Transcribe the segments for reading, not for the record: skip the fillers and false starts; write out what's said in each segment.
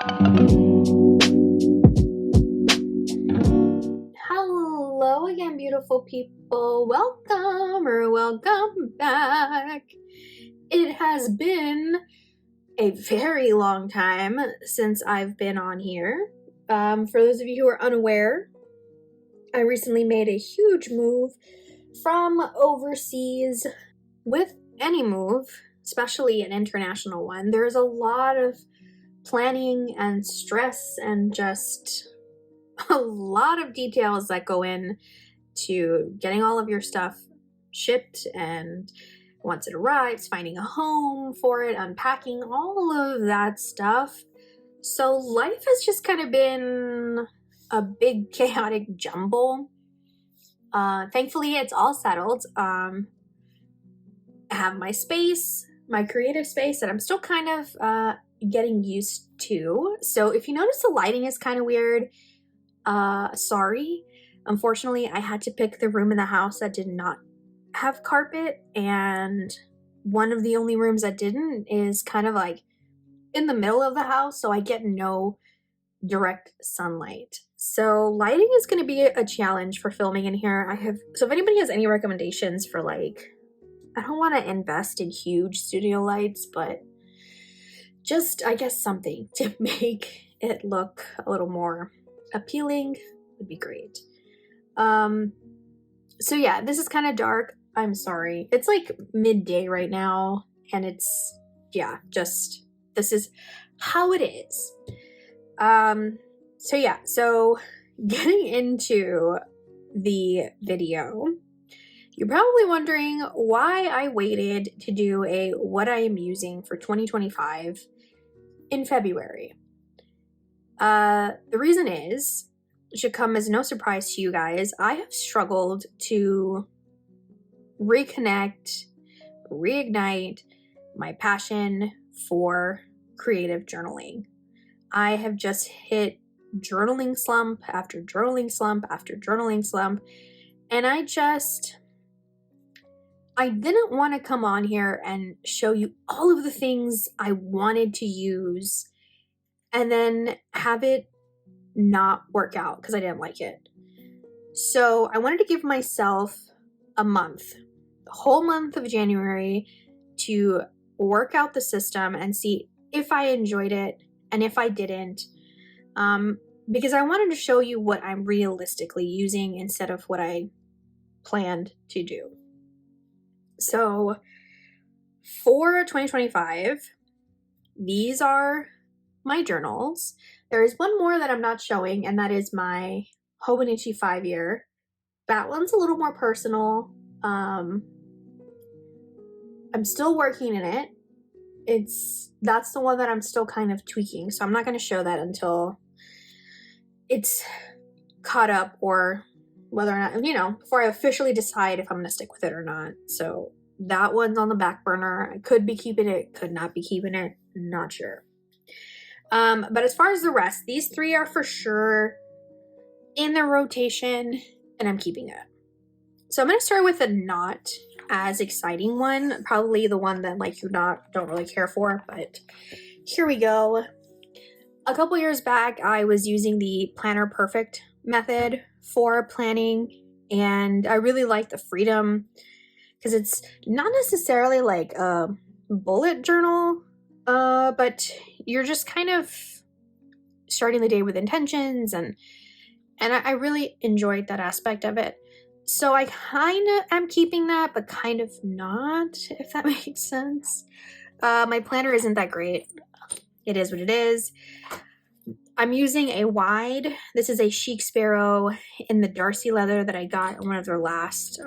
Hello again, beautiful people. Welcome back. It has been a very long time since I've been on here. For those of you who are unaware, I recently made a huge move from overseas. With any move, especially an international one, there's a lot of planning and stress and just a lot of details that go in to getting all of your stuff shipped, and once it arrives, finding a home for it, unpacking, all of that stuff. So life has just kind of been a big chaotic jumble. Thankfully, it's all settled. I have my space, my creative space that I'm still kind of getting used to. So if you notice the lighting is kind of weird, sorry. Unfortunately, I had to pick the room in the house that did not have carpet, and one of the only rooms that didn't is kind of like in the middle of the house, so I get no direct sunlight. So lighting is going to be a challenge for filming in here. So if anybody has any recommendations for, like, I don't want to invest in huge studio lights, but just, I guess, something to make it look a little more appealing would be great. So yeah, this is kind of dark. I'm sorry. It's like midday right now, and it's, yeah, just, this is how it is. So yeah, so getting into the video, you're probably wondering why I waited to do a what I am using for 2025 in February. The reason is, it should come as no surprise to you guys, I have struggled to reignite my passion for creative journaling. I have just hit journaling slump after journaling slump after journaling slump, and I didn't want to come on here and show you all of the things I wanted to use and then have it not work out because I didn't like it. So I wanted to give myself a month, the whole month of January, to work out the system and see if I enjoyed it and if I didn't, because I wanted to show you what I'm realistically using instead of what I planned to do. So for 2025, these are my journals. There is one more that I'm not showing, and that is my Hobonichi 5-year. That one's a little more personal. I'm still working in it. That's the one that I'm still kind of tweaking, so I'm not going to show that until it's caught up, or whether or not, before I officially decide if I'm going to stick with it or not. So that one's on the back burner. I could be keeping it, could not be keeping it, not sure. But as far as the rest, these three are for sure in the rotation, and I'm keeping it. So I'm going to start with a not as exciting one, probably the one that, like, you don't really care for, but here we go. A couple years back, I was using the Planner Perfect method for planning, and I really like the freedom because it's not necessarily like a bullet journal, but you're just kind of starting the day with intentions, and I really enjoyed that aspect of it. So I kind of am keeping that, but kind of not, if that makes sense. My planner isn't that great. It is what it is. I'm using a wide. This is a Chic Sparrow in the Darcy leather that I got in one of their last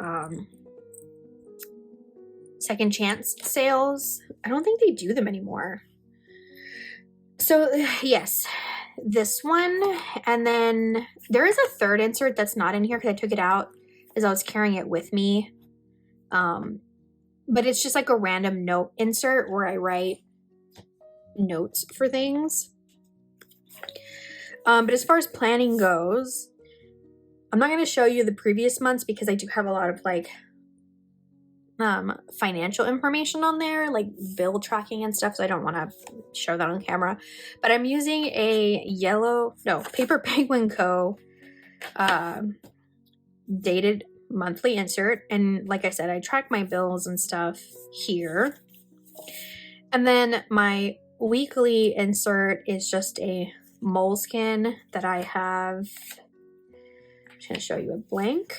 second chance sales. I don't think they do them anymore. So yes, this one. And then there is a third insert that's not in here because I took it out as I was carrying it with me. But it's just like a random note insert where I write notes for things. But as far as planning goes, I'm not going to show you the previous months because I do have a lot of like financial information on there, like bill tracking and stuff, so I don't want to show that on camera. But I'm using a Paper Penguin Co. Dated monthly insert, and like I said, I track my bills and stuff here. And then my weekly insert is just a Moleskine that I have. I'm just going to show you a blank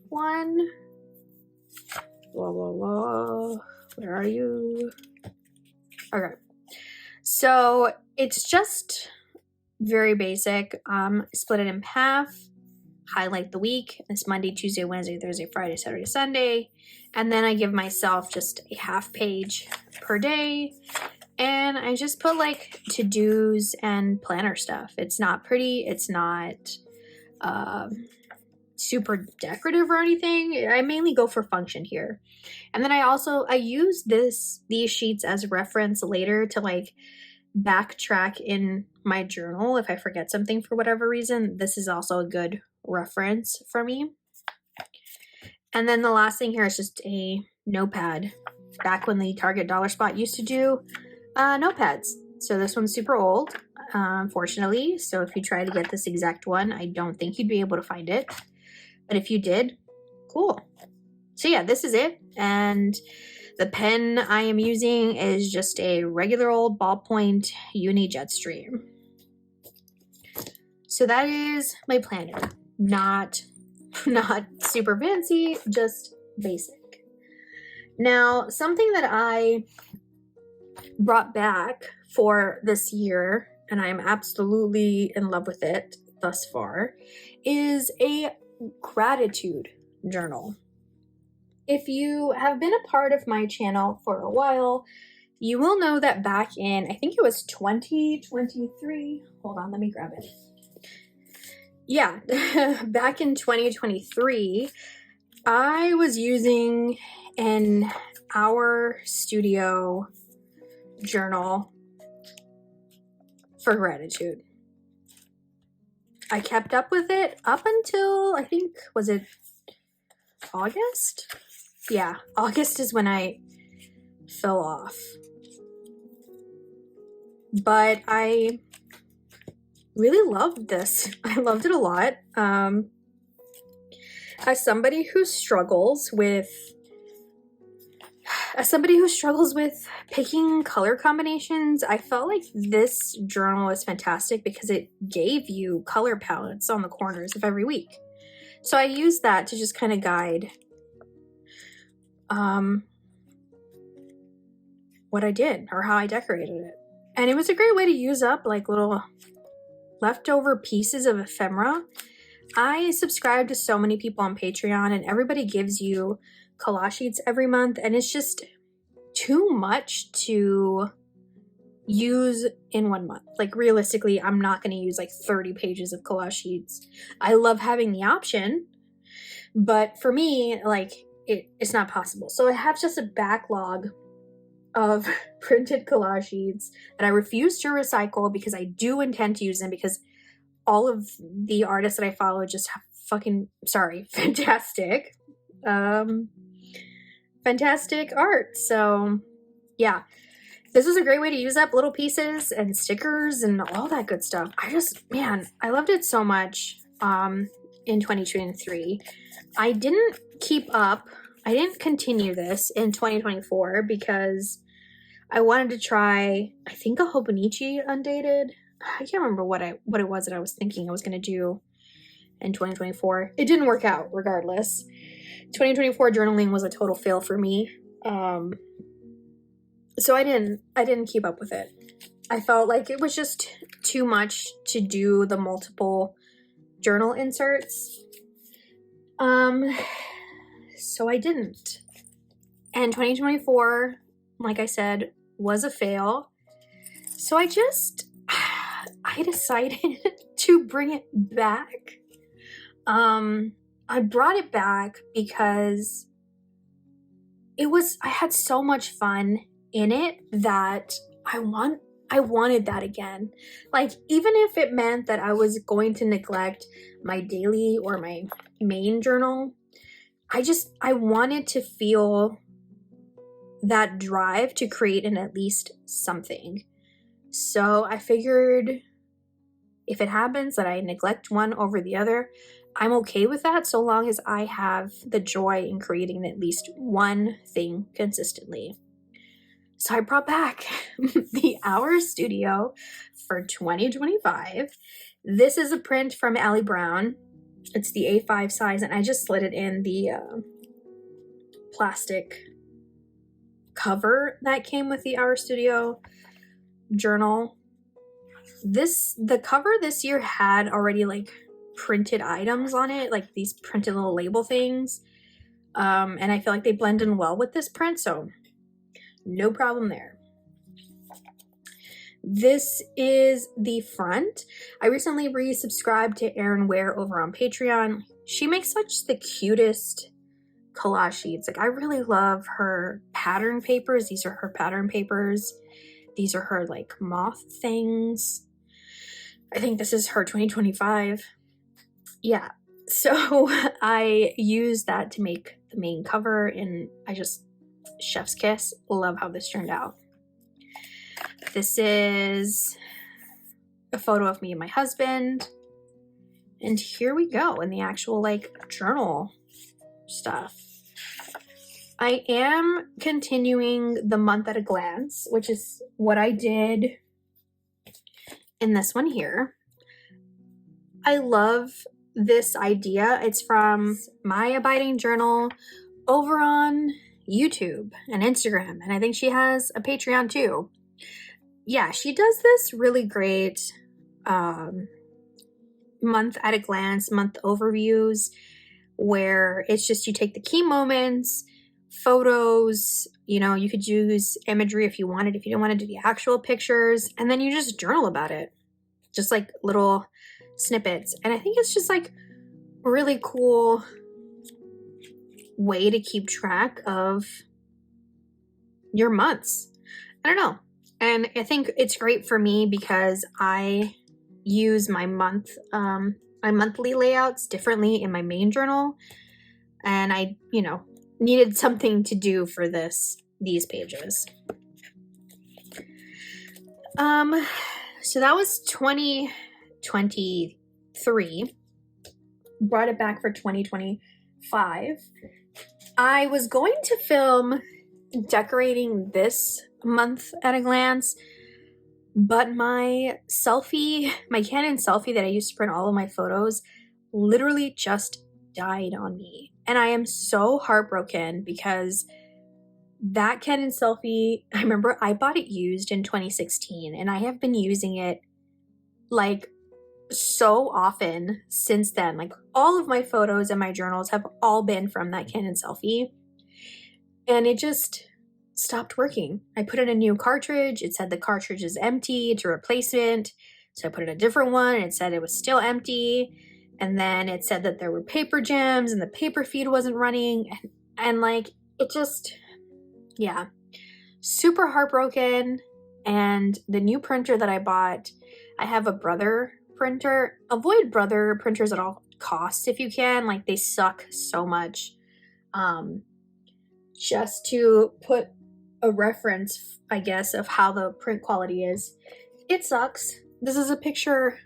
one. Blah, blah, blah. Where are you? Okay. So it's just very basic. Split it in half. Highlight the week. It's Monday, Tuesday, Wednesday, Thursday, Friday, Saturday, Sunday. And then I give myself just a half page per day. And I just put like to-dos and planner stuff. It's not pretty. It's not super decorative or anything. I mainly go for function here. And then I use these sheets as reference later to like backtrack in my journal if I forget something for whatever reason. This is also a good reference for me. And then the last thing here is just a notepad. Back when the Target Dollar Spot used to do notepads. So this one's super old, unfortunately. So if you try to get this exact one, I don't think you'd be able to find it. But if you did, cool. So yeah, this is it. And the pen I am using is just a regular old ballpoint Uni Jetstream. So that is my planner. Not super fancy, just basic. Now, something that I brought back for this year, and I'm absolutely in love with it thus far, is a gratitude journal. If you have been a part of my channel for a while, you will know that back in, I think it was 2023. Hold on, let me grab it. Yeah, back in 2023, I was using an Hour Studio journal for gratitude. I kept up with it up until, I think, was it August? Yeah, August is when I fell off. But I really loved this. I loved it a lot. As somebody who struggles with picking color combinations, I felt like this journal was fantastic because it gave you color palettes on the corners of every week. So I used that to just kind of guide what I did or how I decorated it. And it was a great way to use up like little leftover pieces of ephemera. I subscribe to so many people on Patreon, and everybody gives you collage sheets every month, and it's just too much to use in 1 month. Like realistically, I'm not going to use like 30 pages of collage sheets. I love having the option, but for me, like it's not possible. So I have just a backlog of printed collage sheets that I refuse to recycle because I do intend to use them, because all of the artists that I follow just have fantastic art. So yeah, this was a great way to use up little pieces and stickers and all that good stuff. I loved it so much in 2023. I didn't continue this in 2024 because I wanted to try, I think, a Hobonichi Undated. I can't remember what it was that I was thinking I was going to do in 2024. It didn't work out regardless. 2024 journaling was a total fail for me. So I didn't keep up with it. I felt like it was just too much to do the multiple journal inserts. So I didn't. And 2024, like I said, was a fail. So I decided to bring it back. I brought it back because I had so much fun in it that I wanted that again. Like, even if it meant that I was going to neglect my daily or my main journal, I wanted to feel that drive to create in at least something. So I figured if it happens that I neglect one over the other, I'm okay with that so long as I have the joy in creating at least one thing consistently. So I brought back the Hour Studio for 2025. This is a print from Ali Brown. It's the A5 size, and I just slid it in the plastic cover that came with the Hour Studio journal. The cover this year had already like printed items on it, like these printed little label things. And I feel like they blend in well with this print, so no problem there. This is the front. I recently resubscribed to Erin Ware over on Patreon. She makes such the cutest collage sheets. Like, I really love her pattern papers. These are her pattern papers. These are her like moth things. I think this is her 2025. Yeah. So I used that to make the main cover, and I just chef's kiss. Love how this turned out. This is a photo of me and my husband. And here we go in the actual like journal stuff. I am continuing the month at a glance, which is what I did in this one here. I love this idea. It's from My Abiding Journal over on YouTube and Instagram, and I think she has a Patreon too. Yeah, she does this really great month at a glance, month overviews, where it's just you take the key moments, photos, you know, you could use imagery if you wanted, if you didn't want to do the actual pictures, and then you just journal about it, just like little snippets. And I think it's just like a really cool way to keep track of your months. I don't know. And I think it's great for me because I use my monthly layouts differently in my main journal. And I, needed something to do for these pages. So that was 2023. Brought it back for 2025. I was going to film decorating this month at a glance, but my Canon selfie that I used to print all of my photos literally just died on me. And I am so heartbroken because that Canon selfie, I remember I bought it used in 2016, and I have been using it like so often since then. Like, all of my photos and my journals have all been from that Canon selfie, and it just stopped working. I put in a new cartridge. It said the cartridge is empty to replacement. So I put in a different one, and it said it was still empty. And then it said that there were paper jams and the paper feed wasn't running. And like, it just, yeah, super heartbroken. And the new printer that I bought, I have a Brother printer. Avoid Brother printers at all costs if you can. Like, they suck so much. Just to put a reference, I guess, of how the print quality is, it sucks. This is a picture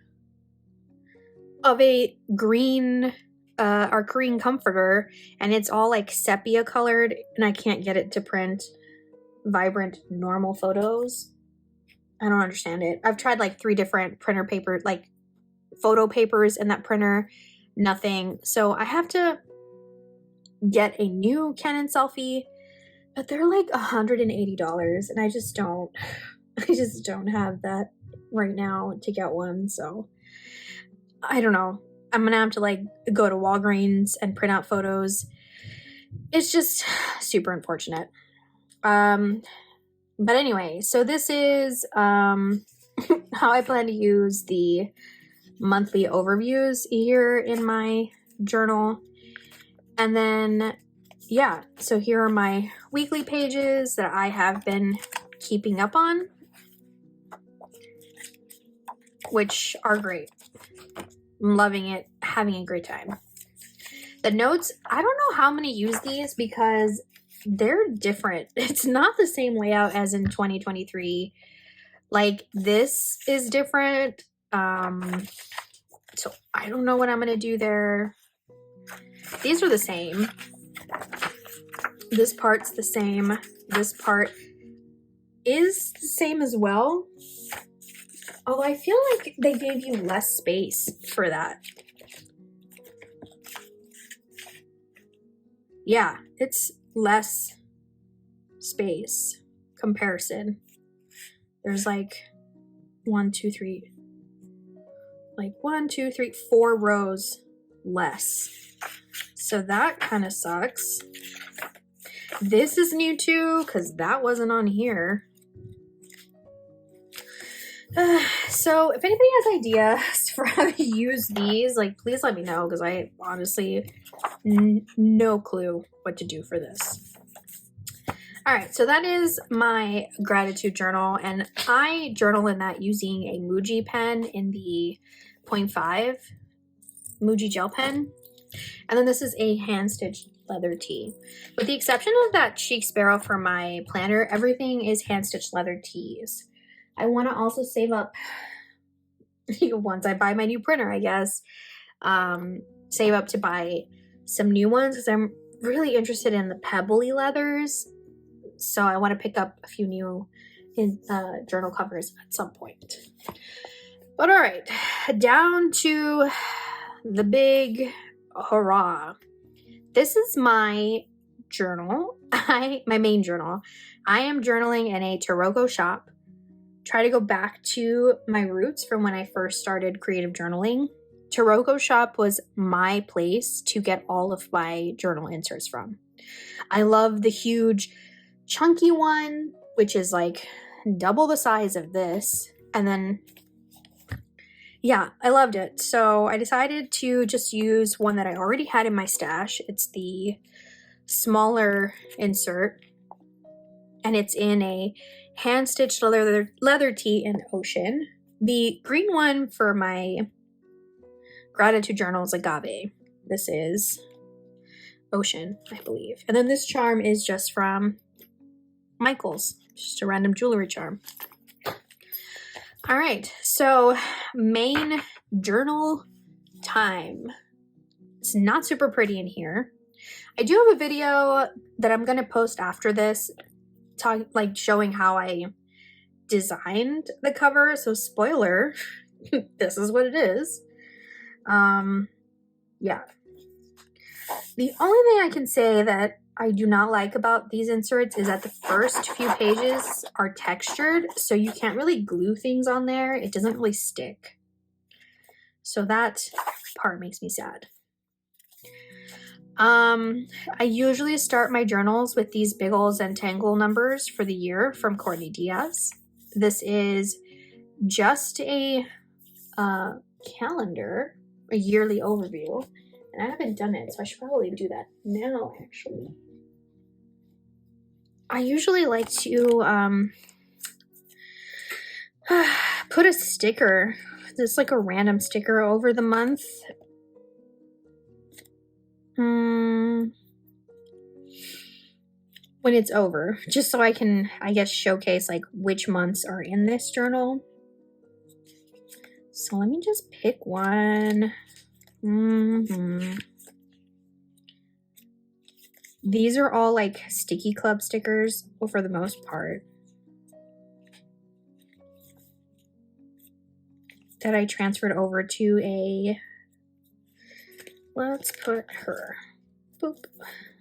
of a green Arcurine comforter, and it's all like sepia colored, and I can't get it to print vibrant normal photos. I don't understand it. I've tried like 3 different printer paper, like photo papers in that printer, nothing. So I have to get a new Canon selfie, but they're like $180, and I just don't have that right now to get one. So I don't know. I'm gonna have to like go to Walgreens and print out photos. It's just super unfortunate. But anyway, so this is how I plan to use the monthly overviews here in my journal. And then, yeah, so here are my weekly pages that I have been keeping up on, which are great. I'm loving it, having a great time. The notes, I don't know how I'm going to use these because they're different. It's not the same layout as in 2023. Like, this is different. So I don't know what I'm gonna do there. These are the same. This part's the same. This part is the same as well. Although I feel like they gave you less space for that. Yeah, it's less space comparison. There's like 1, 2, 3, like 1, 2, 3, 4 rows less. So that kind of sucks. This is new too, because that wasn't on here. So if anybody has ideas for how to use these, like, please let me know, because I honestly no clue what to do for this. All right, so that is my gratitude journal, and I journal in that using a Muji pen in the 0.5 Muji gel pen. And then this is a hand-stitched leather tee. With the exception of that Chic Sparrow for my planner, everything is hand-stitched leather tees. I want to also save up, once I buy my new printer, I guess, save up to buy some new ones, because I'm really interested in the pebbly leathers. So I want to pick up a few new journal covers at some point. But all right, down to the big hurrah. This is my journal, my main journal. I am journaling in a Taroko shop. Try to go back to my roots from when I first started creative journaling. Taroko shop was my place to get all of my journal inserts from. I love the huge chunky one, which is like double the size of this. And then, yeah, I loved it. So I decided to just use one that I already had in my stash. It's the smaller insert, and it's in a hand-stitched leather tee in Ocean. The green one for my gratitude journal is Agave. This is Ocean, I believe. And then this charm is just from Michaels, just a random jewelry charm. All right, so main journal time. It's not super pretty in here. I do have a video that I'm gonna post after this, showing how I designed the cover. So spoiler, this is what it is. Yeah. The only thing I can say that I do not like about these inserts is that the first few pages are textured, so you can't really glue things on there. It doesn't really stick. So that part makes me sad. I usually start my journals with these big ol' Zentangle numbers for the year from Courtney Diaz. This is just a calendar, a yearly overview, and I haven't done it, so I should probably do that now, actually. I usually like to put a sticker, just like a random sticker over the month. When it's over, just so I can, I guess, showcase like which months are in this journal. So let me just pick one. These are all like Sticky Club stickers for the most part that I transferred over to a, let's put her, boop,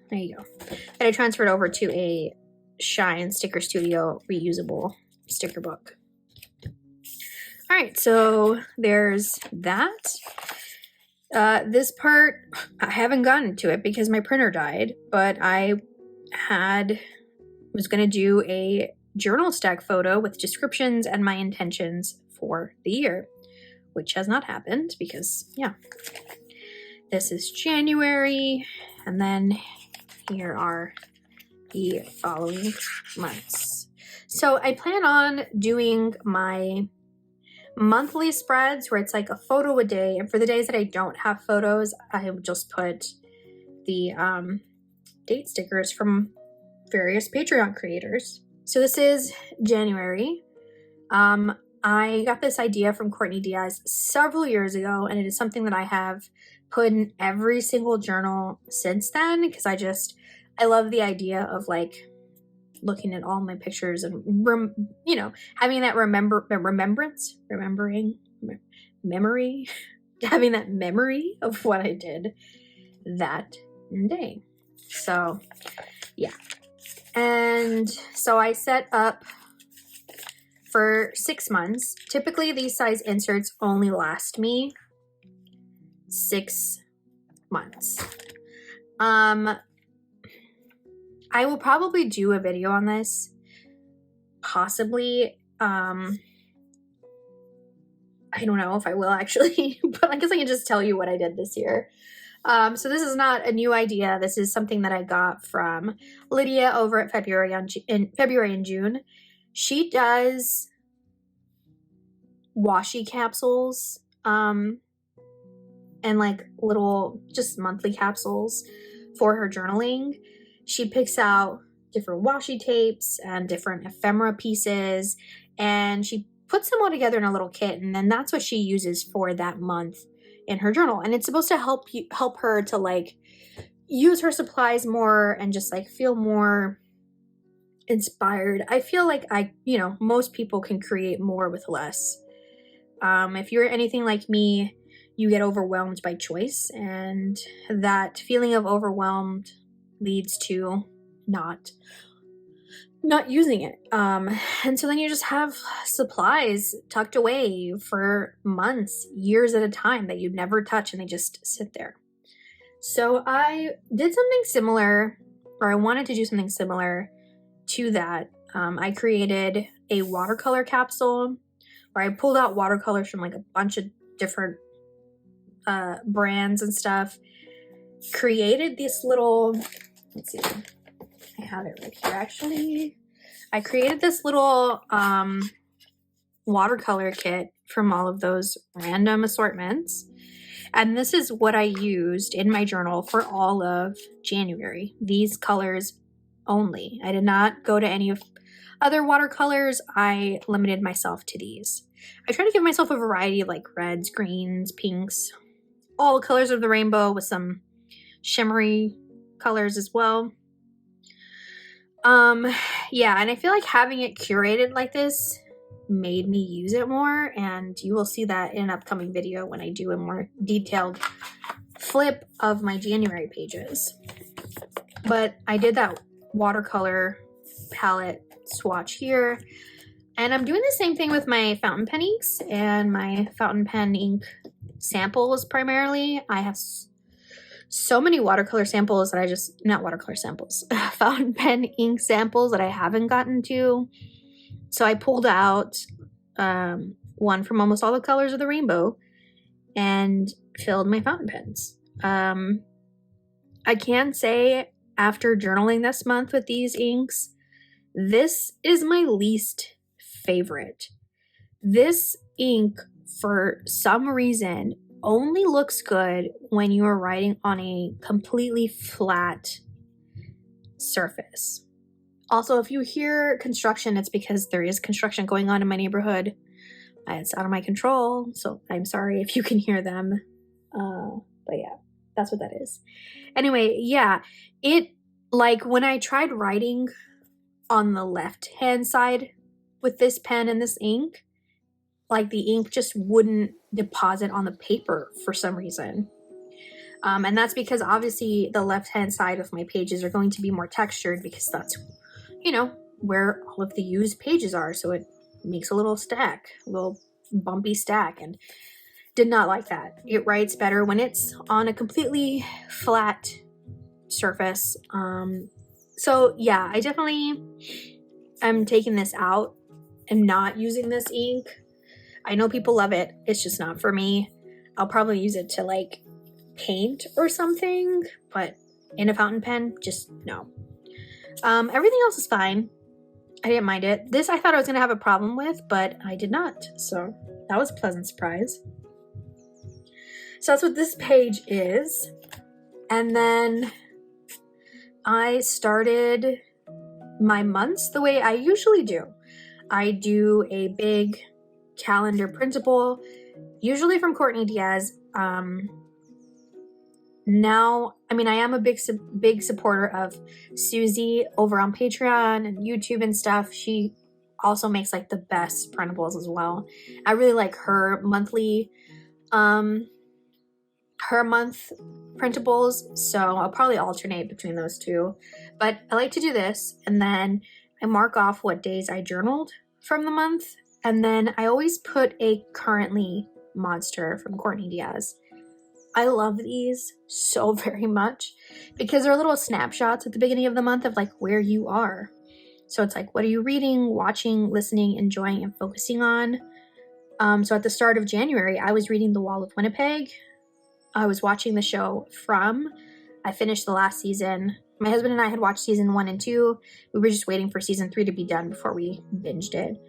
there you go. That I transferred over to a Shine Sticker Studio reusable sticker book. All right, so there's that. This part, I haven't gotten to it because my printer died, but I was going to do a journal stack photo with descriptions and my intentions for the year, which has not happened because, yeah. This is January, and then here are the following months. So I plan on doing my monthly spreads where it's like a photo a day, and for the days that I don't have photos, I will just put the date stickers from various Patreon creators. So this is January. I got this idea from Courtney Diaz several years ago, and it is something that I have put in every single journal since then, because I love the idea of like looking at all my pictures and having that memory having that memory of what I did that day. So yeah, and so I set up for 6 months. Typically these size inserts only last me 6 months. I will probably do a video on this, possibly. I don't know if I will actually, but I guess I can just tell you what I did this year. So this is not a new idea. This is something that I got from Lydia over at February and June. She does washi capsules, and like little just monthly capsules for her journaling. She picks out different washi tapes and different ephemera pieces, and she puts them all together in a little kit, and then that's what she uses for that month in her journal. And it's supposed to help her to like use her supplies more and just like feel more inspired. I feel like most people can create more with less. If you're anything like me, you get overwhelmed by choice, and that feeling of overwhelmed leads to not using it. And so then you just have supplies tucked away for months, years at a time that you'd never touch, and they just sit there. So I did something similar, or I wanted to do something similar to that. I created a watercolor capsule where I pulled out watercolors from like a bunch of different brands and stuff. Created this little, let's see, I have it right here actually. I created this little watercolor kit from all of those random assortments. And this is what I used in my journal for all of January. These colors only. I did not go to any of other watercolors. I limited myself to these. I try to give myself a variety of like reds, greens, pinks, all colors of the rainbow with some shimmery colors as well. Yeah, and I feel like having it curated like this made me use it more, and you will see that in an upcoming video when I do a more detailed flip of my January pages. But I did that watercolor palette swatch here, and I'm doing the same thing with my fountain pen inks and my fountain pen ink samples primarily. I have so many watercolor samples that not watercolor samples, fountain pen ink samples that I haven't gotten to. So I pulled out one from almost all the colors of the rainbow and filled my fountain pens. I can say after journaling this month with these inks, this is my least favorite. This ink, for some reason, only looks good when you are writing on a completely flat surface. Also, if you hear construction, it's because there is construction going on in my neighborhood. It's out of my control, so I'm sorry if you can hear them. But yeah, that's what that is. Anyway, yeah, when I tried writing on the left-hand side with this pen and this ink, like the ink just wouldn't deposit on the paper for some reason. And that's because obviously the left-hand side of my pages are going to be more textured, because that's, where all of the used pages are. So it makes a little stack, a little bumpy stack, and did not like that. It writes better when it's on a completely flat surface. So yeah, I definitely am taking this out. I'm not using this ink. I know people love it. It's just not for me. I'll probably use it to like paint or something, but in a fountain pen, just no. Everything else is fine. I didn't mind it. This I thought I was going to have a problem with, but I did not. So that was a pleasant surprise. So that's what this page is. And then I started my months the way I usually do. I do a big calendar printable, usually from Courtney Diaz. Now, I mean, I am a big supporter of Susie over on Patreon and YouTube and stuff. She also makes like the best printables as well. I really like her monthly, her month printables, so I'll probably alternate between those two. But I like to do this, and then I mark off what days I journaled from the month, and then I always put a currently monster from Courtney Diaz. I love these so very much because they're little snapshots at the beginning of the month of like where you are. So it's like, what are you reading, watching, listening, enjoying, and focusing on? So at the start of January, I was reading The Wall of Winnipeg. I was watching the show From. I finished the last season. My husband and I had watched season 1 and 2. We were just waiting for season 3 to be done before we binged it.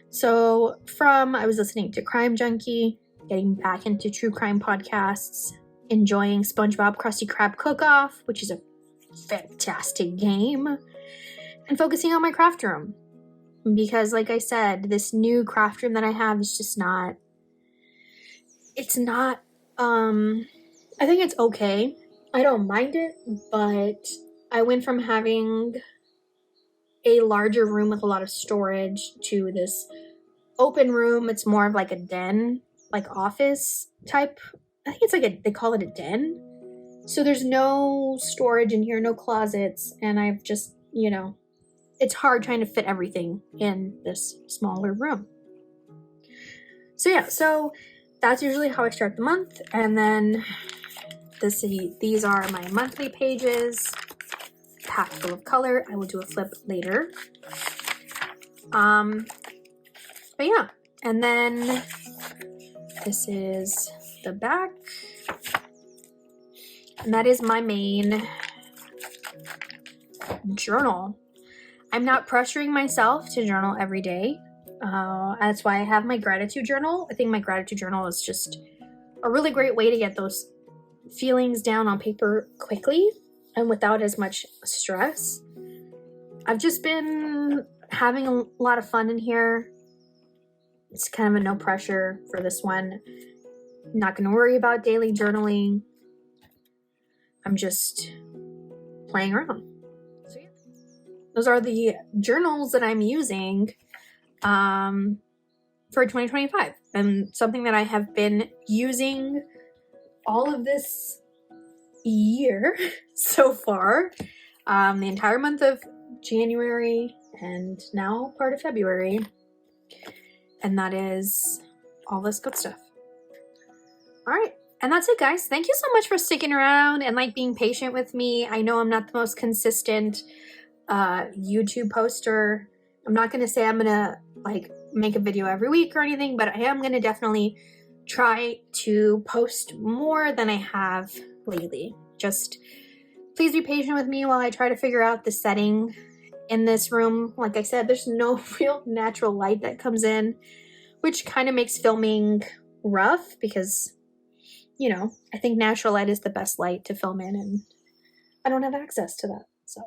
So From, I was listening to Crime Junkie, getting back into true crime podcasts, enjoying SpongeBob Krusty Krab Cook-Off, which is a fantastic game, and focusing on my craft room. Because like I said, this new craft room that I have is just not, I think it's okay. I don't mind it, but I went from having a larger room with a lot of storage to this open room. It's more of like a den, like office type. I think it's like they call it a den. So there's no storage in here, no closets, and I've just, it's hard trying to fit everything in this smaller room. So yeah, so that's usually how I start the month, and then these are my monthly pages, packed full of color. I will do a flip later. But yeah, and then this is the back, and that is my main journal. I'm not pressuring myself to journal every day. That's why I have my gratitude journal. I think my gratitude journal is just a really great way to get those feelings down on paper quickly and without as much stress. I've just been having a lot of fun in here. It's kind of a no pressure for this one. I'm not going to worry about daily journaling. I'm just playing around. So yeah, those are the journals that I'm using for 2025, and something that I have been using all of this year so far, the entire month of January and now part of February, and that is all this good stuff. All right, and that's it, guys. Thank you so much for sticking around and like being patient with me. I know I'm not the most consistent YouTube poster. I'm not going to say I'm going to like make a video every week or anything, but I am going to definitely try to post more than I have lately. Just please be patient with me while I try to figure out the setting in this room. Like I said, there's no real natural light that comes in, which kind of makes filming rough because, I think natural light is the best light to film in, and I don't have access to that. So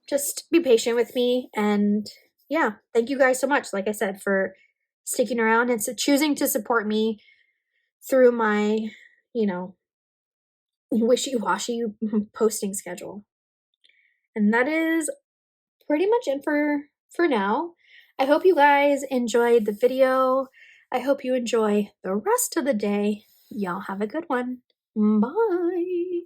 just be patient with me, and yeah, thank you guys so much, like I said, for sticking around and choosing to support me through my, wishy-washy posting schedule. And that is pretty much it for now. I hope you guys enjoyed the video. I hope you enjoy the rest of the day. Y'all have a good one. Bye.